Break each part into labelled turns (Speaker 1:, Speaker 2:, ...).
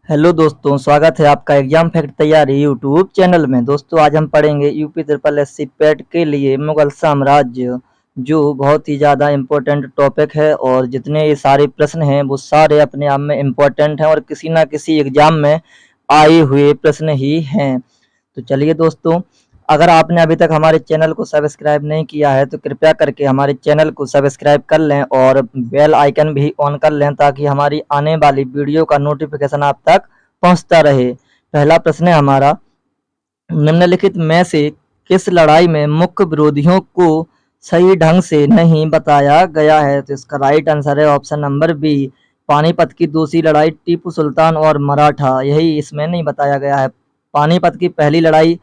Speaker 1: Hello दोस्तों, स्वागत है आपका एग्जाम फैक्ट तैयारी यूट्यूब चैनल में। दोस्तों आज हम पढ़ेंगे यूपी ट्रिपल एससी पैट के लिए मुगल साम्राज्य, जो बहुत ही ज़्यादा इम्पोर्टेंट टॉपिक है और जितने ये सारे प्रश्न हैं वो सारे अपने आप में इम्पोर्टेंट हैं और किसी ना किसी एग्जाम में आए हुए प्रश्न ही हैं। तो चलिए दोस्तों, अगर आपने अभी तक हमारे चैनल को सब्सक्राइब नहीं किया है तो कृपया करके हमारे चैनल को सब्सक्राइब कर लें और बेल आइकन भी ऑन कर लें ताकि हमारी आने वाली वीडियो का नोटिफिकेशन आप तक पहुंचता रहे। पहला प्रश्न है हमारा, निम्नलिखित में से किस लड़ाई में मुख्य विरोधियों को सही ढंग से नहीं बताया गया है? तो इसका राइट आंसर है ऑप्शन नंबर बी, पानीपत की दूसरी लड़ाई टीपू सुल्तान और मराठा, यही इसमें नहीं बताया गया है। पानीपत की पहली लड़ाई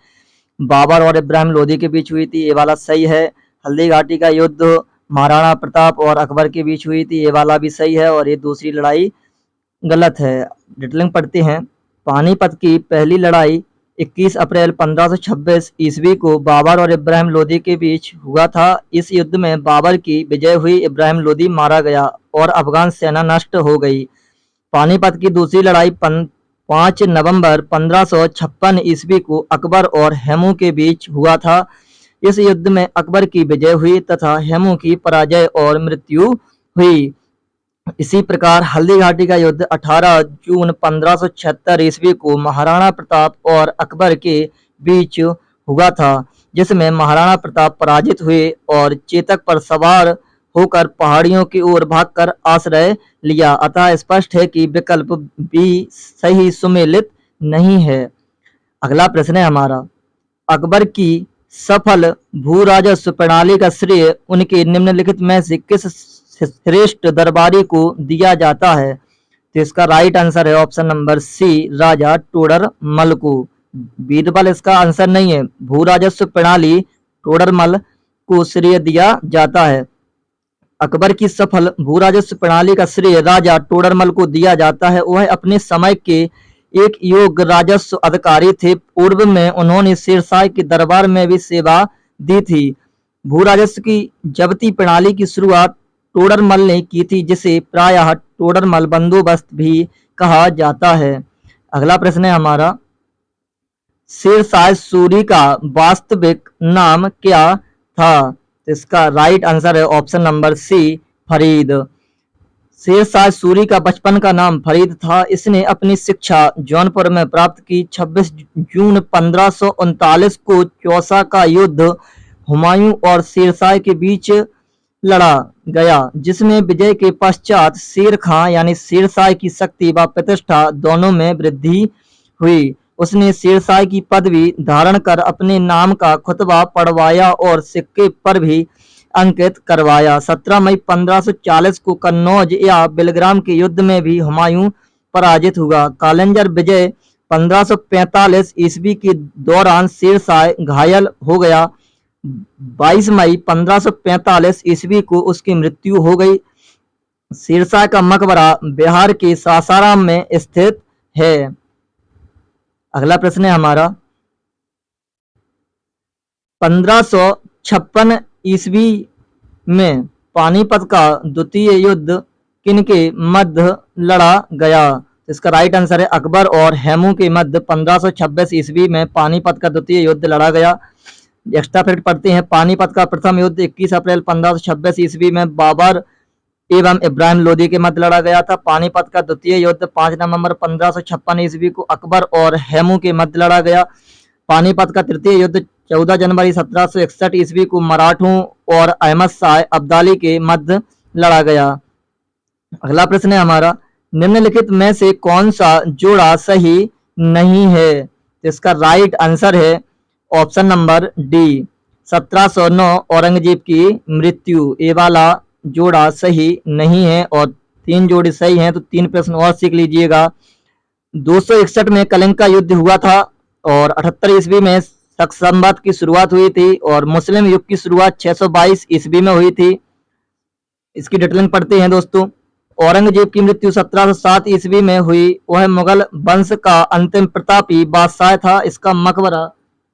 Speaker 1: बाबर और इब्राहिम लोदी के बीच हुई थी, ये वाला सही है। हल्दी घाटी का युद्ध महाराणा प्रताप और अकबर के बीच हुई थी, ये वाला भी सही है और ये दूसरी लड़ाई गलत है। डिटेलिंग पढ़ते हैं। पानीपत की पहली लड़ाई 21 अप्रैल 1526 ईस्वी को बाबर और इब्राहिम लोदी के बीच हुआ था। इस युद्ध में बाबर की विजय हुई, इब्राहिम लोदी मारा गया और अफगान सेना नष्ट हो गई। पानीपत की दूसरी लड़ाई 5 नवंबर 1556 ईस्वी को अकबर और हेमू के बीच हुआ था। इस युद्ध में अकबर की विजय हुई तथा हेमू की पराजय और मृत्यु हुई। इसी प्रकार हल्दी घाटी का युद्ध 18 जून 1576 ईस्वी को महाराणा प्रताप और अकबर के बीच हुआ था, जिसमें महाराणा प्रताप पराजित हुए और चेतक पर सवार होकर पहाड़ियों की ओर भागकर आश्रय लिया। अतः स्पष्ट है कि विकल्प बी सही सुमेलित नहीं है। अगला प्रश्न है हमारा, अकबर की सफल भू राजस्व प्रणाली का श्रेय उनके निम्नलिखित में से किस श्रेष्ठ दरबारी को दिया जाता है? तो इसका राइट आंसर है ऑप्शन नंबर सी, राजा टोडरमल को। बीरबल इसका आंसर नहीं है। भू राजस्व प्रणाली टोडरमल को श्रेय दिया जाता है। अकबर की सफल भू राजस्व प्रणाली का श्रेय राजा टोडरमल को दिया जाता है। वह अपने समय के एक योग्य राजस्व अधिकारी थे। पूर्व में उन्होंने शेरशाह के दरबार में भी सेवा दी थी। भू राजस्व की जब्ती प्रणाली की शुरुआत टोडरमल ने की थी, जिसे प्रायः टोडरमल बंदोबस्त भी कहा जाता है। अगला प्रश्न है हमारा, शेरशाह सूरी का वास्तविक नाम क्या था? इसका राइट आंसर है option number C, Farid. Sher Shah Suri का बचपन का नाम फरीद था। इसने अपनी शिक्षा जौनपुर में प्राप्त की। 26 जून 1539 को चौसा का युद्ध हुमायूं और शेरशाह के बीच लड़ा गया, जिसमें विजय के पश्चात शेर खां यानी शेरशाह की शक्ति व प्रतिष्ठा दोनों में वृद्धि हुई। उसने शेरशाह की पदवी धारण कर अपने नाम का खुतबा पढ़वाया और सिक्के पर भी अंकित करवाया। 17 मई 1540 को कन्नौज या बिलग्राम के युद्ध में भी हुमायूं पराजित हुआ। कालिंजर विजय 1545 ईस्वी के दौरान शेरशाह घायल हो गया। 22 मई 1545 ईस्वी को उसकी मृत्यु हो गई। शेरशाह का मकबरा बिहार के सासाराम में स्थित है। अगला प्रश्न है हमारा, 1556 ईस्वी में पानीपत का द्वितीय युद्ध किनके मध्य लड़ा गया? इसका राइट आंसर है अकबर और हेमू के मध्य 1526 ईस्वी में पानीपत का द्वितीय युद्ध लड़ा गया। एक्स्ट्रा फैक्ट पढ़ते हैं। पानीपत का प्रथम युद्ध 21 अप्रैल 1526 ईस्वी में बाबर एवं इब्राहिम लोदी के मध्य लड़ा गया था। पानीपत का द्वितीय युद्ध 5 नवंबर 1556 ईस्वी को अकबर और हेमू के मध्य लड़ा गया। पानीपत का तृतीय युद्ध 14 जनवरी 1761 ईस्वी को मराठों और अहमद शाह अब्दाली के मध्य लड़ा गया। अगला प्रश्न है हमारा, निम्नलिखित में से कौन सा जोड़ा सही नहीं है? इसका राइट आंसर है ऑप्शन नंबर डी, 1709 औरंगजेब की मृत्यु, ये वाला जोड़ा सही नहीं है और 3 जोड़े सही हैं। तो 3 प्रश्न और सीख लीजिएगा। 261 में कलिंग का युद्ध हुआ था और 78 ईस्वी में शक संवत की शुरुआत हुई थी और मुस्लिम युग की शुरुआत 622 ईस्वी में हुई थी। इसकी डिटेलिंग पढ़ते हैं दोस्तों। औरंगजेब की मृत्यु 1707 ईस्वी में हुई। वह मुगल वंश का अंतिम प्रतापी बादशाह था। इसका मकबरा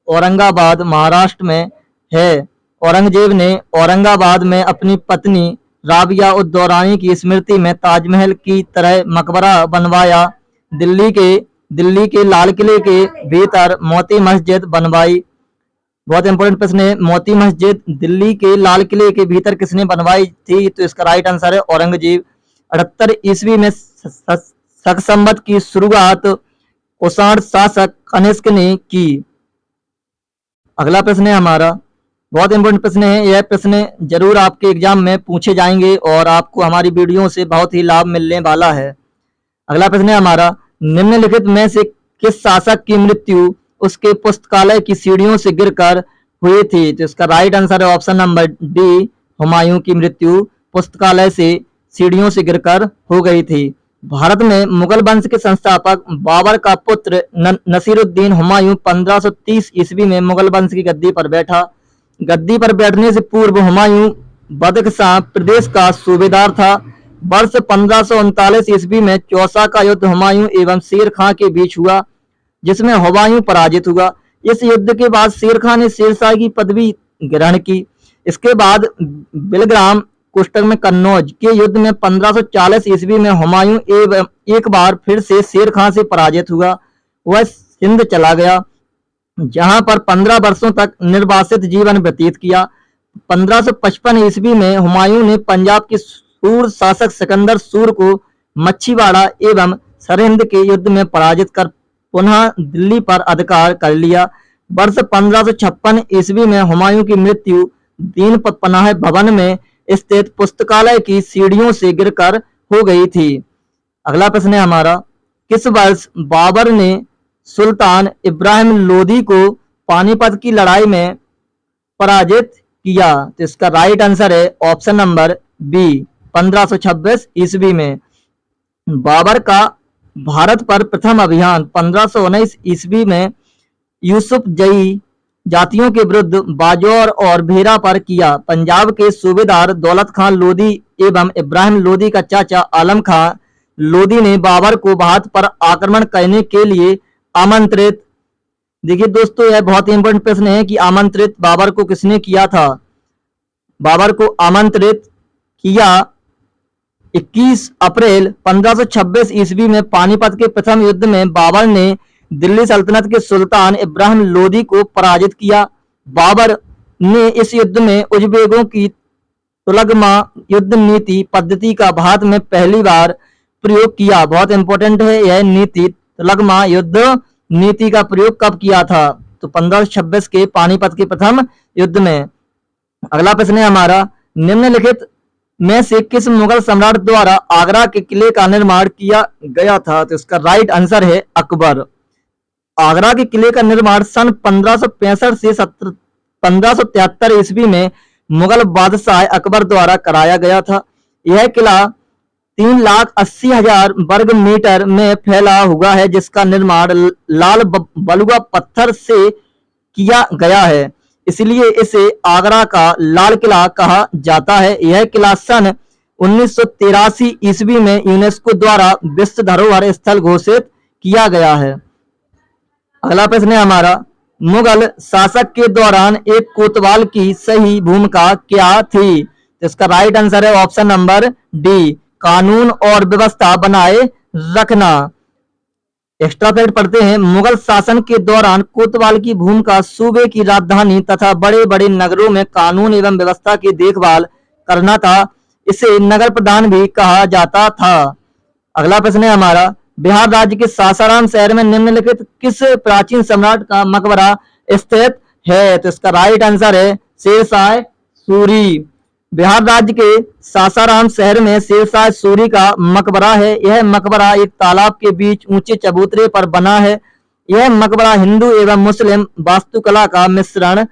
Speaker 1: औरंगाबाद महाराष्ट्र में है। औरंगजेब ने औरंगाबाद में अपनी पत्नी राबिया उद दौरानी की स्मृति में ताजमहल की तरह मकबरा बनवाया दिल्ली के लाल किले के भीतर मोती मस्जिद बनवाई? बहुत इंपॉर्टेंट प्रश्न है। मोती मस्जिद दिल्ली के लाल किले के भीतर किसने बनवाई थी? तो इसका राइट आंसर है औरंगजेब। 78 ईस्वी में शक संवत की शुरुआत कुषाण शासक कनिष्क ने की। अगला प्रश्न है हमारा, बहुत इंपॉर्टेंट प्रश्न है। यह प्रश्न जरूर आपके एग्जाम में पूछे जाएंगे और आपको हमारी वीडियो से बहुत ही लाभ मिलने वाला है। अगला प्रश्न है हमारा, निम्नलिखित में से किस शासक की मृत्यु उसके पुस्तकालय की सीढ़ियों से गिरकर हुई थी? तो इसका राइट आंसर है ऑप्शन नंबर डी, हुमायूं की मृत्यु पुस्तकालय से सीढ़ियों से गिरकर हो गई थी। भारत में मुगल वंश के संस्थापक बाबर का पुत्र नसीरुद्दीन हुमायूं 1530 ईस्वी में मुगल वंश की गद्दी पर बैठा। गद्दी पर बैठने से पूर्व हुमायूं बदख्शां प्रदेश का सूबेदार था। वर्ष 1539 ईस्वी में चौसा का युद्ध हुमायूं एवं शेर खां के बीच हुआ, जिसमें हुमायूं पराजित हुआ। इस युद्ध के बाद शेर खां ने शेरशाह की पदवी ग्रहण की। इसके बाद बिलग्राम कोष्टक में कन्नौज के युद्ध में 1540 ईस्वी में हुमायूं एक बार फिर से शेर खां से पराजित हुआ। वह सिंध चला गया, जहां पर 15 वर्षों तक निर्वासित जीवन व्यतीत किया। 1555 ईस्वी में हुमायूं ने पंजाब के सूर शासक सिकंदर सूर को मच्छीवाड़ा एवं सरहिंद के युद्ध में पराजित कर पुनः दिल्ली पर अधिकार कर लिया। वर्ष 1556 ईस्वी में हुमायूं की मृत्यु दीन पनाह भवन में स्थित पुस्तकालय की सीढ़ियों से गिरकर हो गई थी। अगला प्रश्न है हमारा, किस वर्ष बाबर ने सुल्तान इब्राहिम लोदी को पानीपत की लड़ाई में पराजित किया? तो इसका राइट आंसर है ऑप्शन नंबर बी, 1526 ईस्वी में। बाबर का भारत पर प्रथम अभियान 1519 ईस्वी में यूसुफ जई जातियों के विरुद्ध बाजौर और भेरा पर किया। पंजाब के सूबेदार दौलत खां लोदी एवं इब्राहिम लोदी का चाचा आलम खां लोदी ने बाबर को भारत पर आक्रमण करने के लिए आमंत्रित। देखिए दोस्तों, यह बहुत ही इंपॉर्टेंट प्रश्न है कि आमंत्रित बाबर को किसने किया था? बाबर को आमंत्रित किया 21 अप्रैल 1526 ईस्वी में पानीपत के प्रथम युद्ध में बाबर ने दिल्ली सल्तनत के सुल्तान इब्राहिम लोदी को पराजित किया। बाबर ने इस युद्ध में उज़्बेकों की तुलगमा युद्ध नीति पद्धति का भारत में पहली बार प्रयोग किया। बहुत इंपॉर्टेंट है यह नीति, तुलगमा युद्ध नीति का प्रयोग कब किया था? तो 1526 के पानीपत के प्रथम युद्ध में। अगला प्रश्न है हमारा, निम्नलिखित में से किस मुगल सम्राट द्वारा आगरा के किले का निर्माण किया गया था? तो इसका राइट आंसर है अकबर। आगरा के किले का निर्माण सन 1565 से 1573 ईस्वी में मुगल बादशाह अकबर द्वारा कराया गया था। यह किला 3,80,000 वर्ग मीटर में फैला हुआ है, जिसका निर्माण लाल बलुआ पत्थर से किया गया है, इसलिए इसे आगरा का लाल किला कहा जाता है। यह किला सन 1983 ईस्वी में यूनेस्को द्वारा विश्व धरोहर स्थल घोषित किया गया है। अगला प्रश्न है हमारा, मुगल शासक के दौरान एक कोतवाल की सही भूमिका क्या थी? तो इसका राइट आंसर है ऑप्शन नंबर डी, कानून और व्यवस्था बनाए रखना। एक्स्ट्रा फैक्ट पढ़ते हैं, मुगल शासन के दौरान कोतवाल की भूमिका सूबे की राजधानी तथा बड़े बड़े नगरों में कानून एवं व्यवस्था की देखभाल करना था। इसे नगर प्रधान भी कहा जाता था। अगला प्रश्न है हमारा, बिहार राज्य के सासाराम शहर में निम्नलिखित किस प्राचीन सम्राट का मकबरा स्थित है? तो इसका राइट आंसर है शेरशाह सूरी। बिहार राज्य के सासाराम शहर में शेरशाह सूरी का मकबरा है। यह मकबरा एक तालाब के बीच ऊंचे चबूतरे पर बना है। यह मकबरा हिंदू एवं मुस्लिम वास्तुकला का मिश्रण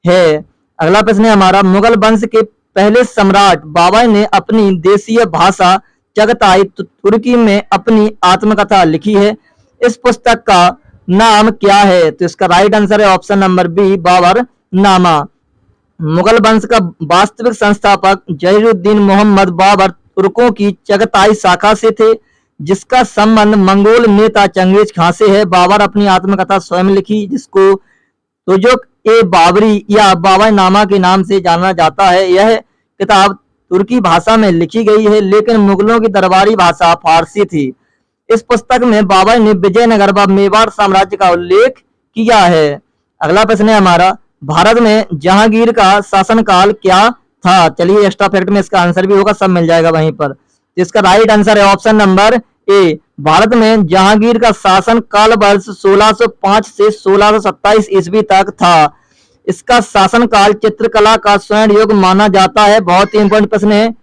Speaker 1: है। अगला प्रश्न है हमारा, मुगल वंश के पहले सम्राट बाबर ने अपनी देशीय भाषा चगताई तुर्की में अपनी आत्मकथा लिखी है। इस पुस्तक का नाम क्या है? तो इसका राइट आंसर है ऑप्शन नंबर बी, बाबर नामा। मुगल वंश का वास्तविक संस्थापक जहीरुद्दीन मोहम्मद बाबर तुर्कों की चगताई शाखा से थे, जिसका संबंध मंगोल नेता चंगेज खां से है। बाबर अपनी आत्मकथा स्वयं लिखी, जिसको तुजुक-ए-बाबरी या बाबरनामा के नाम से जाना जाता है। यह किताब तुर्की भाषा में लिखी गई है, लेकिन मुगलों की दरबारी भाषा फारसी थी। इस पुस्तक में बाबर ने विजयनगर व मेवाड़ साम्राज्य का उल्लेख किया है। अगला प्रश्न है हमारा, भारत में जहांगीर का शासनकाल क्या था? चलिए एक्स्ट्रा फैक्ट में इसका आंसर भी होगा, सब मिल जाएगा वहीं पर। तो इसका राइट आंसर है ऑप्शन नंबर ए, भारत में जहांगीर का शासन काल वर्ष 1605 से 1627 ईस्वी तक था। इसका शासनकाल चित्रकला का स्वर्ण युग माना जाता है। बहुत ही इंपॉर्टेंट प्रश्न है।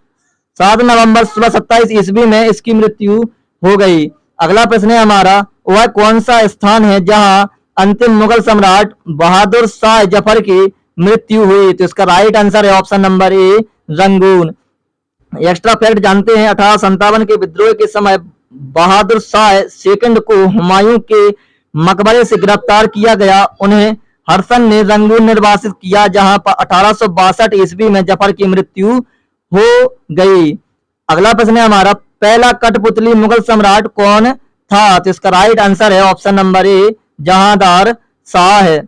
Speaker 1: 7 नवंबर 1627 ईस्वी में इसकी मृत्यु हो गई। अगला प्रश्न है हमारा, वह कौन सा स्थान है जहां अंतिम मुगल सम्राट बहादुर शाह जफर की मृत्यु हुई? तो इसका राइट आंसर है option number A, Rangoon. Extra fact जानते हैं, 1857 के विद्रोह के समय बहादुर शाह सेकंड को हुमायूं के मकबरे से गिरफ्तार किया गया। उन्हें हर्षन ने रंगून निर्वासित किया, जहां पर 1862 ईस्वी में जफर की मृत्यु हो गई। अगला प्रश्न है हमारा, पहला कठपुतली मुगल सम्राट कौन था? तो इसका राइट आंसर है option number A, Jahandar Shah है।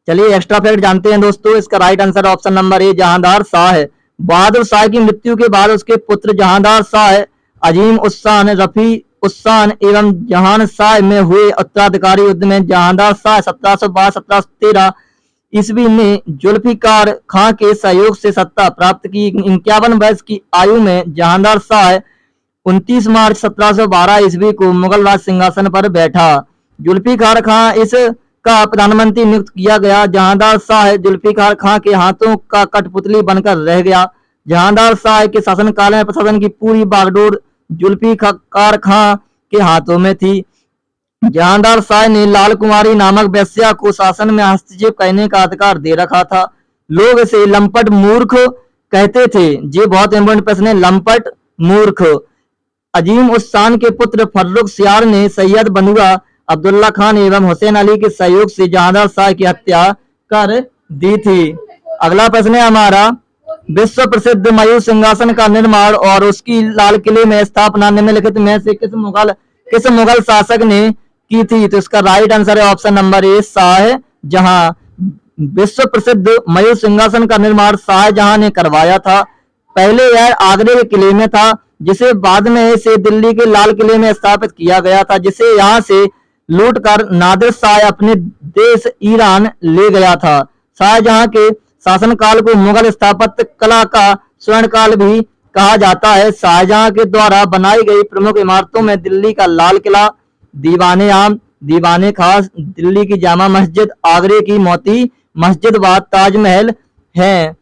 Speaker 1: चलिए एक्स्ट्रा फैक्ट जानते हैं दोस्तों, इसका right answer option number A, Jahandar Shah है। बहादुर शाह की मृत्यु के बाद उसके पुत्र जहांदार शाह अजीम उस्सान, रफी उस्सान एवं जहान शाह में हुए उत्तराधिकारी युद्ध में जहांदार शाह 1712-1713 ईस्वी ने जुल्फिकार खां के सहयोग से सत्ता प्राप्त की। 51 वर्ष की आयु में जहांदार शाह 29 मार्च 1712 ईस्वी को मुगल राज सिंहासन पर बैठा। जुल्फिकार खां इस का प्रधानमंत्री नियुक्त किया गया। जहांदार शाह जुल्फिकार खां के हाथों का कठपुतली बनकर रह गया। जहांदार शाह के शासनकाल में प्रशासन की पूरी बागडोर जुल्फिकार खां के हाथों में थी। जहांदार शाह ने लाल कुमारी नामक वेश्या को शासन में हस्तक्षेप करने का अधिकार दे रखा था। लोग इसे लंपट मूर्ख कहते थे। ये बहुत इंपॉर्टेंट प्रश्न है, लंपट मूर्ख। अजीम उस्सान के पुत्र फर्रुख सियार ने सैयद बनुआ अब्दुल्ला खान एवं हुसैन अली के सहयोग से जहांदार शाह की हत्या कर दी थी। अगला प्रश्न है हमारा, विश्व प्रसिद्ध मयूर सिंहासन का निर्माण और उसकी लाल किले में स्थापना निम्नलिखित में से किस मुगल शासक ने की थी? तो इसका राइट आंसर है ऑप्शन नंबर ए, शाहजहां। विश्व प्रसिद्ध मयूर सिंहासन का निर्माण शाहजहां ने करवाया था। पहले यह आगरे के किले में था, जिसे बाद में इसे दिल्ली के लाल किले में स्थापित किया गया था, जिसे यहाँ से लूटकर नादिर शाह अपने देश ईरान ले गया था। शाहजहां के शासनकाल को मुगल स्थापत्य कला का स्वर्ण काल भी कहा जाता है। शाहजहां के द्वारा बनाई गई प्रमुख इमारतों में दिल्ली का लाल किला, दीवाने आम, दीवाने खास, दिल्ली की जामा मस्जिद, आगरे की मोती मस्जिद व ताजमहल है।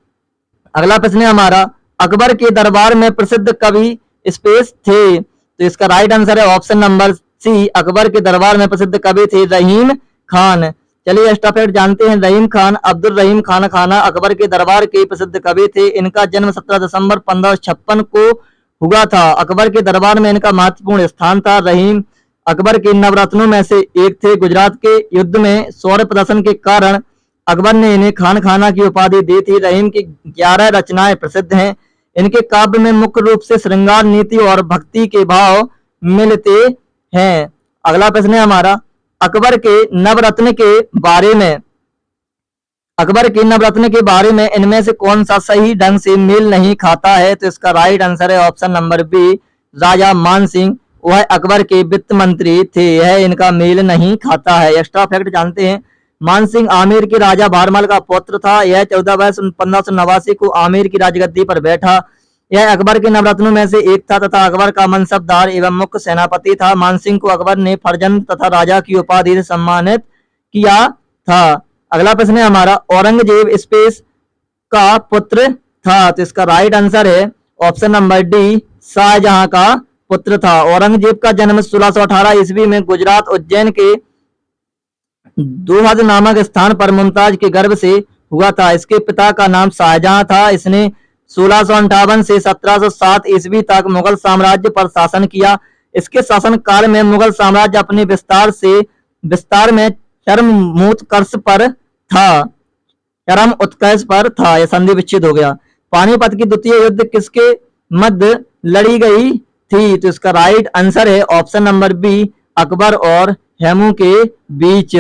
Speaker 1: अगला प्रश्न है हमारा, अकबर के दरबार में प्रसिद्ध कवि स्पेस थे? तो इसका राइट आंसर है ऑप्शन नंबर सी, अकबर के दरबार में प्रसिद्ध कवि थे रहीम खान। चलिए एक्स्ट्रा फैक्ट जानते हैं, रहीम खान अब्दुल रहीम खान खाना अकबर के दरबार के प्रसिद्ध कवि थे। इनका जन्म 17 दिसंबर 1556 को हुआ था। अकबर के दरबार में इनका महत्वपूर्ण स्थान था। रहीम अकबर के नवरत्नों में से एक थे। गुजरात के युद्ध में शौर्य प्रदर्शन के कारण अकबर ने इन्हें खान खाना की उपाधि दी थी। रहीम की 11 रचनाएं प्रसिद्ध हैं। इनके काव्य में मुख्य रूप से श्रृंगार, नीति और भक्ति के भाव मिलते हैं। अगला प्रश्न है हमारा, अकबर के नवरत्न के बारे में इनमें से कौन सा सही ढंग से मेल नहीं खाता है? तो इसका राइट आंसर है ऑप्शन नंबर बी, राजा मान सिंह। वह अकबर के वित्त मंत्री थे, यह इनका मेल नहीं खाता है। एक्स्ट्रा फैक्ट जानते हैं, मान सिंह आमेर के राजा भारमल का पुत्र था। यह 14 वर्ष 1589 को आमेर की राजगद्दी पर बैठा। यह अकबर के नवरत्नों में से एक था तथा अकबर का मनसबदार एवं मुख्य सेनापति था। मानसिंह को अकबर ने फर्जंद तथा राजा की उपाधि से सम्मानित किया था। अगला प्रश्न है हमारा, औरंगजेब स्पेस का पुत्र था? तो इसका राइट आंसर है ऑप्शन नंबर डी, शाहजहां का पुत्र था। औरंगजेब का जन्म 1618 ईस्वी में गुजरात उज्जैन के दोहद नामक स्थान पर मुमताज के गर्भ से हुआ था। इसके पिता का नाम शाहजहां था। इसने 1658 से 1707 ईस्वी तक मुगल साम्राज्य पर शासन किया। इसके शासन काल में मुगल साम्राज्य अपने विस्तार में चरम उत्कर्ष पर था। यह संधि विच्छेद हो गया। पानीपत की द्वितीय युद्ध किसके मध्य लड़ी गई थी? तो इसका राइट आंसर है ऑप्शन नंबर बी, अकबर और हेमू के बीच।